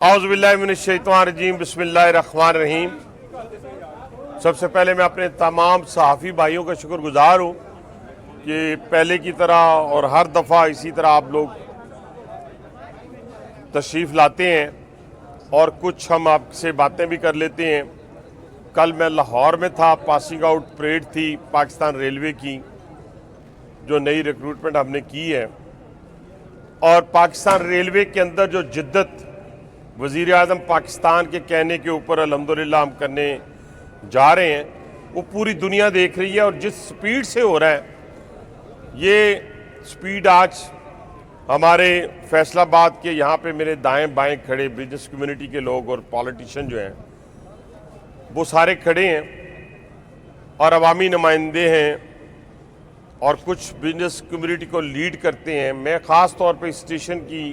औज़ुबिल्लाहिमिनश्शैतानिर्रजीम बिस्मिल्लाहिर्रहमानिर्रहीम। सबसे पहले मैं अपने तमाम सहाफ़ी भाइयों का शुक्रगुज़ार हूँ कि पहले की तरह और हर दफ़ा इसी तरह आप लोग तशरीफ़ लाते हैं और कुछ हम आपसे बातें भी कर लेते हैं। कल मैं लाहौर में था, पासिंग आउट परेड थी पाकिस्तान रेलवे की, जो नई रिक्रूटमेंट हमने की है, और पाकिस्तान रेलवे के अंदर जो जिद्दत वज़ीर आज़म पाकिस्तान के कहने के ऊपर अल्हम्दुलिल्लाह हम करने जा रहे हैं, वो पूरी दुनिया देख रही है। और जिस स्पीड से हो रहा है, ये स्पीड आज हमारे फैसलाबाद के यहाँ पे मेरे दाएं बाएं खड़े बिजनेस कम्युनिटी के लोग और पॉलिटिशियन जो हैं वो सारे खड़े हैं और अवामी नुमाइंदे हैं और कुछ बिजनेस कम्युनिटी को लीड करते हैं। मैं ख़ास तौर पे स्टेशन की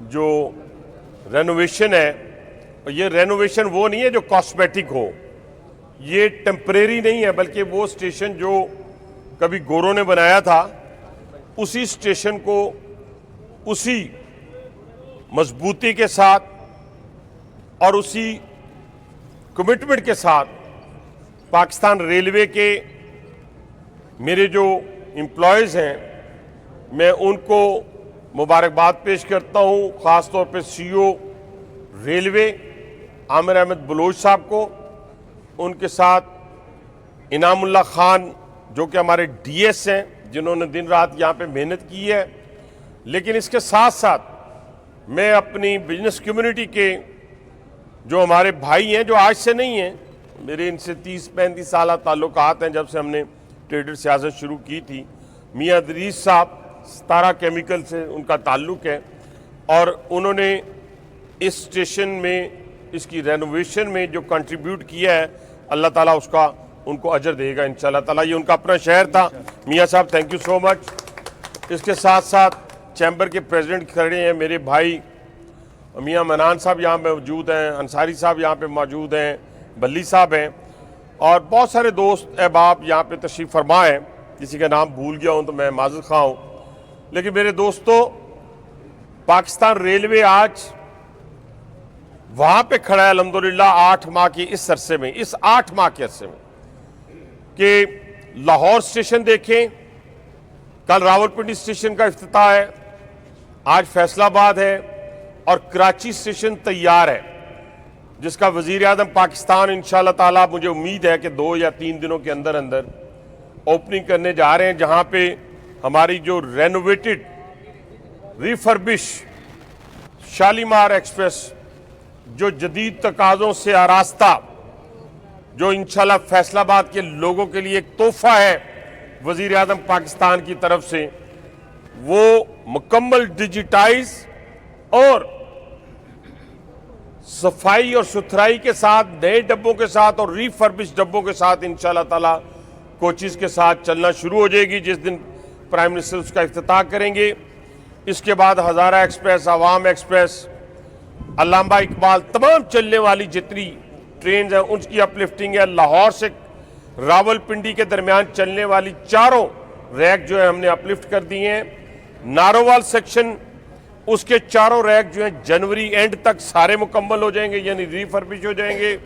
जो रेनोवेशन है, और ये रेनोवेशन वो नहीं है जो कॉस्मेटिक हो, ये टेम्परेरी नहीं है, बल्कि वो स्टेशन जो कभी गोरों ने बनाया था उसी स्टेशन को उसी मजबूती के साथ और उसी कमिटमेंट के साथ पाकिस्तान रेलवे के मेरे जो एम्प्लॉयज़ हैं, मैं उनको मुबारकबाद पेश करता हूँ। ख़ास तौर पे सीईओ रेलवे आमिर अहमद बलोच साहब को, उनके साथ इनामुल्लाह खान जो कि हमारे डीएस हैं, जिन्होंने दिन रात यहाँ पे मेहनत की है। लेकिन इसके साथ साथ मैं अपनी बिजनेस कम्युनिटी के जो हमारे भाई हैं, जो आज से नहीं हैं, मेरे इनसे 30-35 साल ताल्लुकात हैं, जब से हमने ट्रेडर सियासत शुरू की थी। मियाँ दरीस साहब सतारा केमिकल से उनका ताल्लुक़ है और उन्होंने इस स्टेशन में इसकी रेनोवेशन में जो कंट्रीब्यूट किया है, अल्लाह ताला उसका उनको अजर देगा इंशाल्लाह ताला। ये उनका अपना शहर था। मियाँ साहब थैंक यू सो मच। इसके साथ साथ चैम्बर के प्रेसिडेंट खड़े हैं मेरे भाई मियाँ मनान साहब यहाँ पे मौजूद हैं, अंसारी साहब यहाँ पे मौजूद हैं, बल्ली साहब हैं और बहुत सारे दोस्त अहबाब यहाँ पे तशरीफ़ फरमा हैं। किसी का नाम भूल गया हूँ तो मैं माज़रत ख़्वाह हूँ। लेकिन मेरे दोस्तों, पाकिस्तान रेलवे आज वहाँ पे खड़ा है अल्हम्दुलिल्लाह 8 माह की इस अरसे में, इस 8 माह के अरसे में कि लाहौर स्टेशन देखें, कल रावलपिंडी स्टेशन का इफ्तिताह है, आज फैसलाबाद है और कराची स्टेशन तैयार है, जिसका वज़ीर आज़म पाकिस्तान इंशाअल्लाह ताला, मुझे उम्मीद है कि 2 या 3 दिनों के अंदर अंदर ओपनिंग करने जा रहे हैं, जहाँ पे हमारी जो रेनोवेटेड रिफर्बिश शालीमार एक्सप्रेस जो जदीद तकाज़ों से आरास्ता, जो इंशाल्लाह फैसलाबाद के लोगों के लिए एक तोहफा है वज़ीर आज़म पाकिस्तान की तरफ से, वो मुकम्मल डिजिटाइज और सफाई और सुथराई के साथ, नए डब्बों के साथ और रिफर्बिश डब्बों के साथ इंशाल्लाह ताला कोचेज़ के साथ चलना शुरू हो जाएगी, जिस दिन प्राइम मिनिस्टर उसका इफ्तिताह करेंगे। इसके बाद हज़ारा एक्सप्रेस, आवाम एक्सप्रेस, अल्लामा इकबाल, तमाम चलने वाली जितनी ट्रेन हैं उनकी अपलिफ्टिंग है। लाहौर से रावलपिंडी के दरमियान चलने वाली 4 रैक जो है हमने अपलिफ्ट कर दिए हैं। नारोवाल सेक्शन, उसके 4 रैक जो हैं जनवरी एंड तक सारे मुकम्मल हो जाएंगे, यानी रिफर्बिश हो जाएंगे।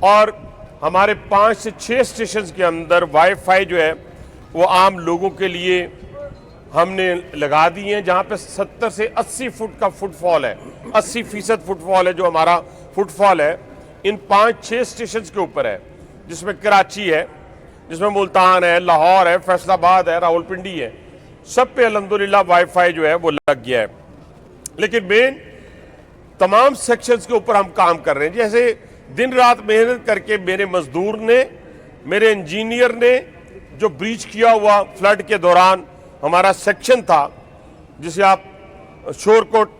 और हमारे 5 से 6 स्टेशन के अंदर वाईफाई जो है वो आम लोगों के लिए हमने लगा दिए हैं, जहाँ पे 70 से 80 फुट का फुटफॉल है, 80% फुटफॉल है जो हमारा फुटफॉल है इन 5-6 स्टेशन के ऊपर है, जिसमें कराची है, जिसमें मुल्तान है, लाहौर है, फैसलाबाद है, रावलपिंडी है, सब पे अल्हम्दुलिल्लाह वाईफाई जो है वो लग गया है। लेकिन मेन तमाम सेक्शंस के ऊपर हम काम कर रहे हैं। जैसे दिन रात मेहनत करके मेरे मजदूर ने, मेरे इंजीनियर ने जो ब्रीच किया हुआ फ्लड के दौरान हमारा सेक्शन था, जिसे आप शोरकोट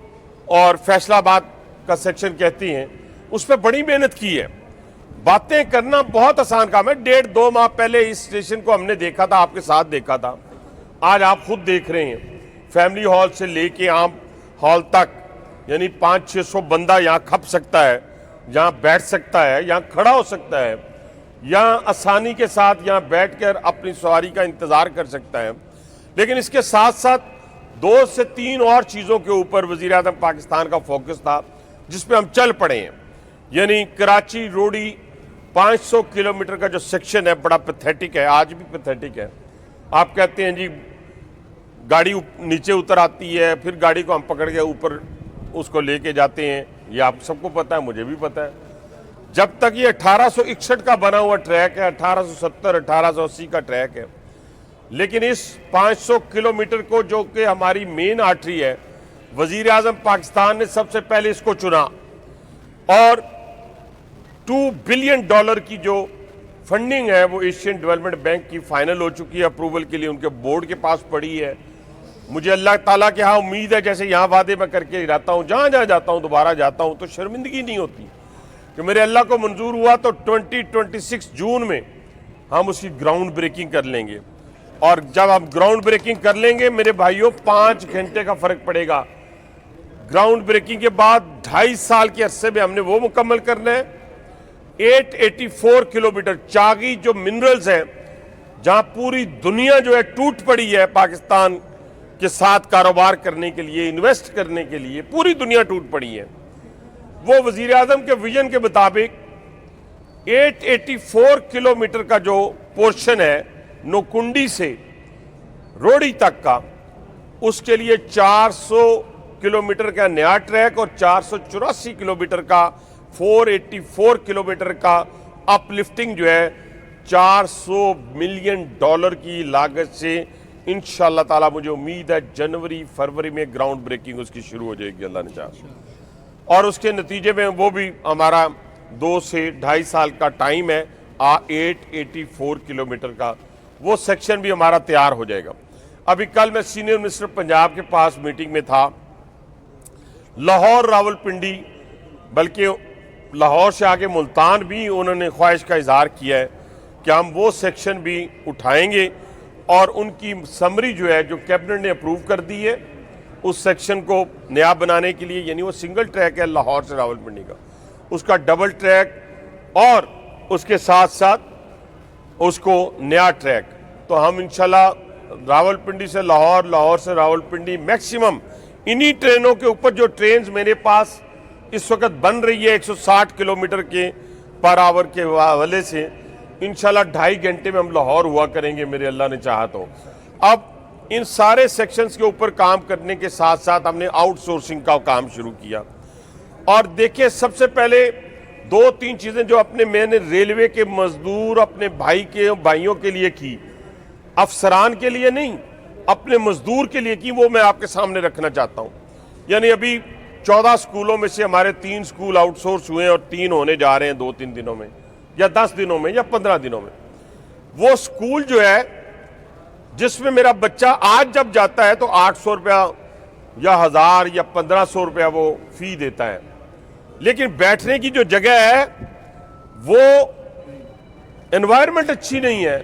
और फैसलाबाद का सेक्शन कहती हैं, उस पर बड़ी मेहनत की है। बातें करना बहुत आसान काम है। 1.5-2 माह पहले इस स्टेशन को हमने देखा था, आपके साथ देखा था, आज आप खुद देख रहे हैं। फैमिली हॉल से लेके आम हॉल तक, यानी 500-600 बंदा यहाँ खप सकता है, यहाँ बैठ सकता है, यहाँ खड़ा हो सकता है, यहाँ आसानी के साथ यहाँ बैठकर अपनी सवारी का इंतज़ार कर सकता है। लेकिन इसके साथ साथ 2 से 3 और चीज़ों के ऊपर वज़ीर आज़म पाकिस्तान का फोकस था जिस पे हम चल पड़े हैं। यानी कराची रोडी 500 किलोमीटर का जो सेक्शन है बड़ा पैथेटिक है, आज भी पैथेटिक है। आप कहते हैं जी गाड़ी नीचे उतर आती है, फिर गाड़ी को हम पकड़ के ऊपर उसको लेके जाते हैं, ये आप सबको पता है, मुझे भी पता है। जब तक ये 1861 का बना हुआ ट्रैक है, 1870 1880 का ट्रैक है, लेकिन इस 500 किलोमीटर को जो कि हमारी मेन आर्टरी है, वजीर आजम पाकिस्तान ने सबसे पहले इसको चुना और $2 बिलियन की जो फंडिंग है वो एशियन डेवलपमेंट बैंक की फाइनल हो चुकी है, अप्रूवल के लिए उनके बोर्ड के पास पड़ी है। मुझे अल्लाह ताला के यहाँ उम्मीद है, जैसे यहाँ वादे मैं करके रहता हूँ, जहाँ जहाँ जाता हूँ दोबारा जाता हूँ तो शर्मिंदगी नहीं होती कि मेरे अल्लाह को मंजूर हुआ तो 2026 जून में हम उसकी ग्राउंड ब्रेकिंग कर लेंगे। और जब हम ग्राउंड ब्रेकिंग कर लेंगे मेरे भाइयों, 5 घंटे का फर्क पड़ेगा। ग्राउंड ब्रेकिंग के बाद 2.5 साल के अरसे में हमने वो मुकम्मल करना है। 884 किलोमीटर चागी जो मिनरल्स हैं, जहां पूरी दुनिया जो है टूट पड़ी है पाकिस्तान के साथ कारोबार करने के लिए, इन्वेस्ट करने के लिए, पूरी दुनिया टूट पड़ी है। वो वजीर आजम के विजन के मुताबिक 884 किलोमीटर का जो पोर्शन है नोकुंडी से रोडी तक का, उसके लिए 400 किलोमीटर का नया ट्रैक और 484 किलोमीटर का 484 किलोमीटर का अपलिफ्टिंग जो है $400 मिलियन की लागत से इंशाअल्लाह ताला मुझे उम्मीद है जनवरी फरवरी में ग्राउंड ब्रेकिंग उसकी शुरू हो जाएगी अल्लाह ने चाहा। और उसके नतीजे में वो भी हमारा 2 से 2.5 साल का टाइम है। 884 किलोमीटर का वो सेक्शन भी हमारा तैयार हो जाएगा। अभी कल मैं सीनियर मिनिस्टर पंजाब के पास मीटिंग में था। लाहौर रावलपिंडी, बल्कि लाहौर से आगे मुल्तान भी उन्होंने ख्वाहिश का इजहार किया है कि हम वो सेक्शन भी उठाएंगे और उनकी समरी जो है, जो कैबिनेट ने अप्रूव कर दी है, उस सेक्शन को नया बनाने के लिए, यानी वो सिंगल ट्रैक है लाहौर से रावलपिंडी का, उसका डबल ट्रैक और उसके साथ साथ उसको नया ट्रैक। तो हम इंशाल्लाह रावलपिंडी से लाहौर, लाहौर से रावलपिंडी, मैक्सिमम इन्हीं ट्रेनों के ऊपर जो ट्रेन मेरे पास इस वक्त बन रही है 160 किलोमीटर के पर आवर के हवाले से, इंशाल्लाह 2.5 घंटे में हम लाहौर हुआ करेंगे मेरे अल्लाह ने चाहा तो। अब इन सारे सेक्शंस के ऊपर काम करने के साथ साथ हमने आउटसोर्सिंग का काम शुरू किया। और देखिए, सबसे पहले 2-3 चीज़ें जो मैंने रेलवे के मजदूर अपने भाइयों के लिए की, अफसरान के लिए नहीं, अपने मजदूर के लिए की, वो मैं आपके सामने रखना चाहता हूँ। यानी अभी 14 स्कूलों में से हमारे 3 स्कूल आउटसोर्स हुए और 3 होने जा रहे हैं 2-3 दिनों में, या 10 दिनों में, या 15 दिनों में। वो स्कूल जो है जिसमें मेरा बच्चा आज जब जाता है तो 800 रुपया या 1000 या 1500 रुपया वो फी देता है, लेकिन बैठने की जो जगह है वो एनवायरनमेंट अच्छी नहीं है,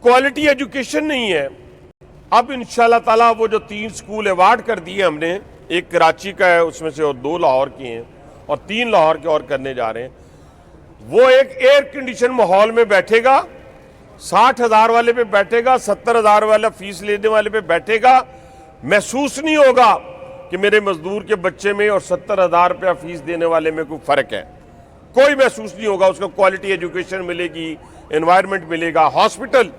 क्वालिटी एजुकेशन नहीं है। अब इंशाल्लाह ताला वो जो 3 स्कूल अवार्ड कर दिए हमने, एक कराची का है उसमें से, और 2 लाहौर के हैं और 3 लाहौर के और करने जा रहे हैं। वो एक एयर कंडीशन माहौल में बैठेगा, 60,000 वाले पे बैठेगा, 70,000 वाला फीस लेने वाले पे बैठेगा। महसूस नहीं होगा कि मेरे मजदूर के बच्चे में और 70,000 रुपया फीस देने वाले में कोई फर्क है, कोई महसूस नहीं होगा। उसको क्वालिटी एजुकेशन मिलेगी, एनवायरनमेंट मिलेगा। हॉस्पिटल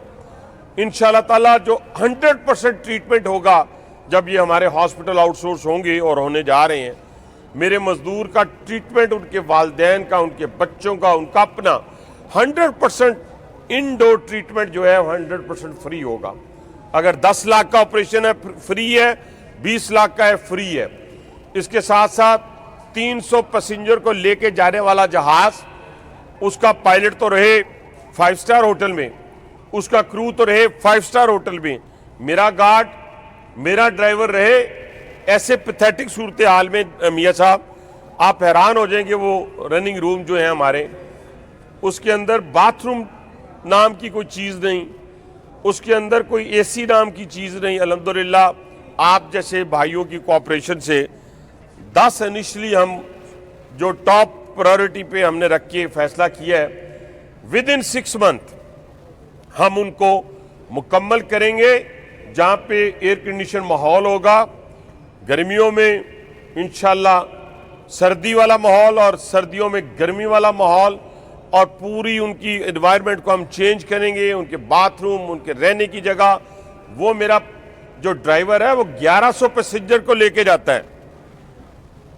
इंशाल्लाह ताला जो 100% ट्रीटमेंट होगा जब ये हमारे हॉस्पिटल आउटसोर्स होंगे और होने जा रहे हैं, मेरे मजदूर का ट्रीटमेंट, उनके वालिदैन का, उनके बच्चों का, उनका अपना 100% इंडोर ट्रीटमेंट जो है 100% फ्री होगा। अगर 10 लाख का ऑपरेशन है फ्री है, 20 लाख का है फ्री है। इसके साथ साथ 300 पैसेंजर को लेके जाने वाला जहाज, उसका पायलट तो रहे 5 स्टार होटल में, उसका क्रू तो रहे 5 स्टार होटल में, मेरा गार्ड, मेरा ड्राइवर रहे। ऐसे पैथेटिक सूरत हाल में मियाँ साहब आप हैरान हो जाएंगे, वो रनिंग रूम जो है हमारे, उसके अंदर बाथरूम नाम की कोई चीज़ नहीं, उसके अंदर कोई एसी नाम की चीज़ नहीं। अल्हम्दुलिल्लाह आप जैसे भाइयों की कोऑपरेशन से 10 इनिशियली हम जो टॉप प्रायोरिटी पे हमने रख के फैसला किया है, विद इन 6 मंथ हम उनको मुकम्मल करेंगे। जहाँ पे एयर कंडीशन माहौल होगा, गर्मियों में इंशाल्लाह सर्दी वाला माहौल और सर्दियों में गर्मी वाला माहौल, और पूरी उनकी एनवायरनमेंट को हम चेंज करेंगे, उनके बाथरूम, उनके रहने की जगह। वो मेरा जो ड्राइवर है वो 1100 पैसेंजर को लेके जाता है,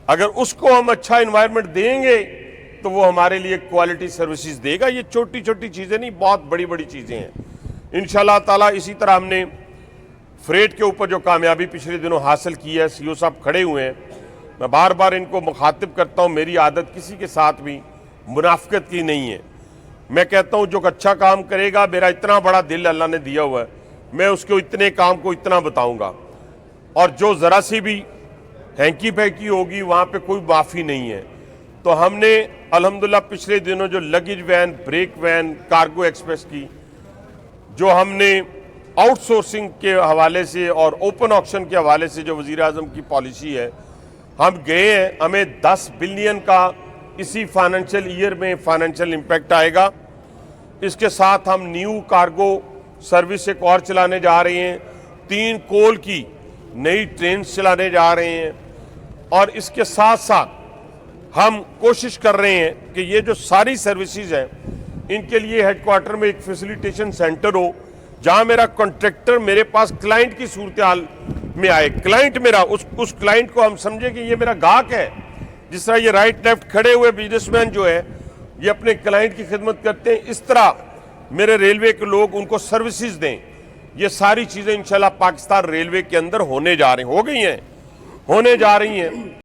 अगर उसको हम अच्छा एनवायरनमेंट देंगे तो वो हमारे लिए क्वालिटी सर्विसेज देगा। ये छोटी छोटी चीज़ें नहीं, बहुत बड़ी बड़ी चीज़ें हैं। इंशाल्लाह ताला इसी तरह हमने फ्रेट के ऊपर जो कामयाबी पिछले दिनों हासिल की है, सीओ साहब खड़े हुए हैं, मैं बार बार इनको मुखातिब करता हूँ, मेरी आदत किसी के साथ भी मुनाफिकत की नहीं है। मैं कहता हूँ जो अच्छा काम करेगा, मेरा इतना बड़ा दिल अल्लाह ने दिया हुआ है, मैं उसको इतने काम को इतना बताऊँगा, और जो ज़रा सी भी हैंकी पैकी होगी वहाँ पे कोई माफ़ी नहीं है। तो हमने अल्हम्दुलिल्लाह पिछले दिनों जो luggage van, brake van, cargo express की जो हमने आउटसोर्सिंग के हवाले से और ओपन ऑक्शन के हवाले से जो वज़ीर आज़म की पॉलिसी है, हम गए हैं, हमें 10 बिलियन का इसी फाइनेंशियल ईयर में फाइनेंशियल इम्पैक्ट आएगा। इसके साथ हम न्यू कार्गो सर्विस एक और चलाने जा रहे हैं, 3 कोल की नई ट्रेन चलाने जा रहे हैं, और इसके साथ साथ हम कोशिश कर रहे हैं कि ये जो सारी सर्विसेज हैं इनके लिए हेडक्वार्टर में एक फैसिलिटेशन सेंटर हो, जहां मेरा कॉन्ट्रैक्टर मेरे पास क्लाइंट की सूरत हाल में आए, क्लाइंट मेरा उस क्लाइंट को हम समझे कि ये मेरा गाहक है। जिस तरह ये राइट लेफ्ट खड़े हुए बिजनेसमैन जो है ये अपने क्लाइंट की खिदमत करते हैं, इस तरह मेरे रेलवे के लोग उनको सर्विसेज दें। ये सारी चीज़ें इंशाल्लाह पाकिस्तान रेलवे के अंदर होने जा रही, हो गई हैं, होने जा रही हैं।